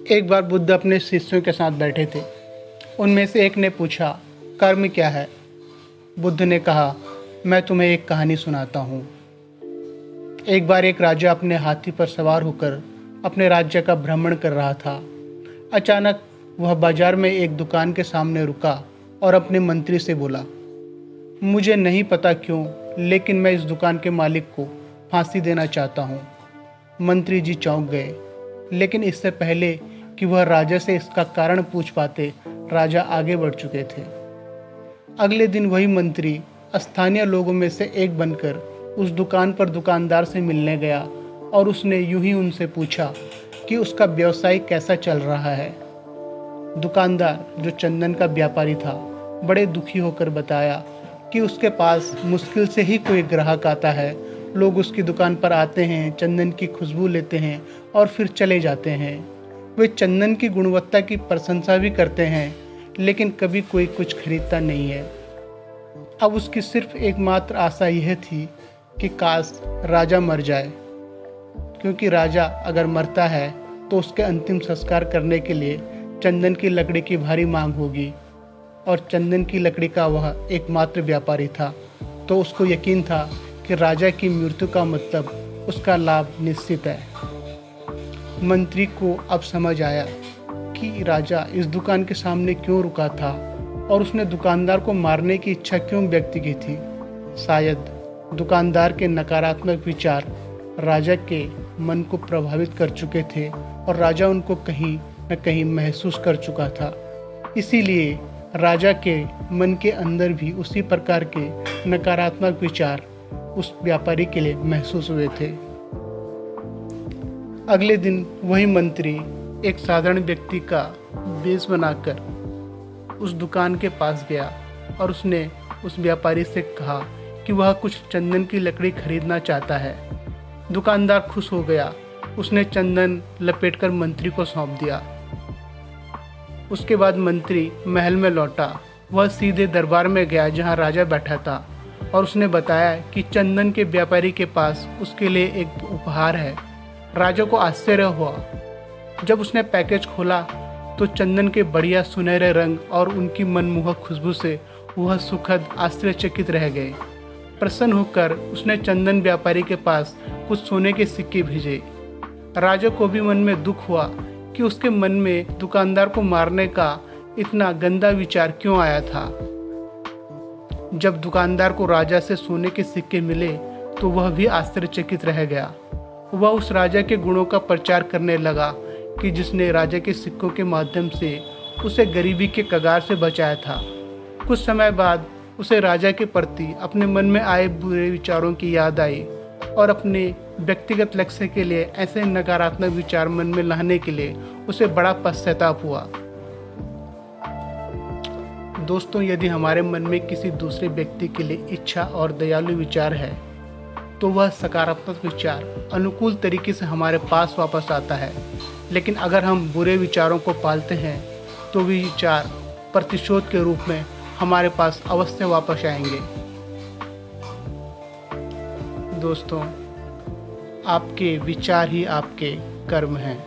एक बार बुद्ध अपने शिष्यों के साथ बैठे थे। उनमें से एक ने पूछा, कर्म क्या है? बुद्ध ने कहा, मैं तुम्हें एक कहानी सुनाता हूँ। एक बार एक राजा अपने हाथी पर सवार होकर अपने राज्य का भ्रमण कर रहा था। अचानक वह बाजार में एक दुकान के सामने रुका और अपने मंत्री से बोला, मुझे नहीं पता क्यों, लेकिन मैं इस दुकान के मालिक को फांसी देना चाहता हूँ। मंत्री जी चौंक गए, लेकिन इससे पहले कि वह राजा से इसका कारण पूछ पाते, राजा आगे बढ़ चुके थे। अगले दिन वही मंत्री स्थानीय लोगों में से एक बनकर उस दुकान पर दुकानदार से मिलने गया और उसने यूं ही उनसे पूछा कि उसका व्यवसाय कैसा चल रहा है। दुकानदार, जो चंदन का व्यापारी था, बड़े दुखी होकर बताया कि उसके पास मुश्किल से ही कोई ग्राहक आता है। लोग उसकी दुकान पर आते हैं, चंदन की खुशबू लेते हैं और फिर चले जाते हैं। वे चंदन की गुणवत्ता की प्रशंसा भी करते हैं, लेकिन कभी कोई कुछ खरीदता नहीं है। अब उसकी सिर्फ एकमात्र आशा यह थी कि काश राजा मर जाए, क्योंकि राजा अगर मरता है तो उसके अंतिम संस्कार करने के लिए चंदन की लकड़ी की भारी मांग होगी, और चंदन की लकड़ी का वह एकमात्र व्यापारी था। तो उसको यकीन था कि राजा की मृत्यु का मतलब उसका लाभ निश्चित है। मंत्री को अब समझ आया कि राजा इस दुकान के सामने क्यों रुका था और उसने दुकानदार को मारने की इच्छा क्यों व्यक्त की थी। शायद दुकानदार के नकारात्मक विचार राजा के मन को प्रभावित कर चुके थे और राजा उनको कहीं न कहीं महसूस कर चुका था। इसीलिए राजा के मन के अंदर भी उसी प्रकार के नकारात्मक विचार उस व्यापारी के लिए महसूस हुए थे। अगले दिन वही मंत्री एक साधारण व्यक्ति का वेश बनाकर उस दुकान के पास गया और उसने उस व्यापारी से कहा कि वह कुछ चंदन की लकड़ी खरीदना चाहता है। दुकानदार खुश हो गया। उसने चंदन लपेटकर मंत्री को सौंप दिया। उसके बाद मंत्री महल में लौटा। वह सीधे दरबार में गया जहां राजा बैठा था और उसने बताया कि चंदन के व्यापारी के पास उसके लिए एक उपहार है। राजा को आश्चर्य हुआ। जब उसने पैकेज खोला तो चंदन के बढ़िया सुनहरे रंग और उनकी मनमोहक खुशबू से वह सुखद आश्चर्यचकित रह गए। प्रसन्न होकर उसने चंदन व्यापारी के पास कुछ सोने के सिक्के भेजे। राजा को भी मन में दुख हुआ कि उसके मन में दुकानदार को मारने का इतना गंदा विचार क्यों आया था। जब दुकानदार को राजा से सोने के सिक्के मिले तो वह भी आश्चर्यचकित रह गया। वह उस राजा के गुणों का प्रचार करने लगा कि जिसने राजा के सिक्कों के माध्यम से उसे गरीबी के कगार से बचाया था। कुछ समय बाद उसे राजा के प्रति अपने मन में आए बुरे विचारों की याद आई और अपने व्यक्तिगत लक्ष्य के लिए ऐसे नकारात्मक विचार मन में लाने के लिए उसे बड़ा पश्चाताप हुआ। दोस्तों, यदि हमारे मन में किसी दूसरे व्यक्ति के लिए इच्छा और दयालु विचार है तो वह सकारात्मक विचार अनुकूल तरीके से हमारे पास वापस आता है। लेकिन अगर हम बुरे विचारों को पालते हैं तो वे विचार प्रतिशोध के रूप में हमारे पास अवश्य वापस आएंगे। दोस्तों, आपके विचार ही आपके कर्म हैं।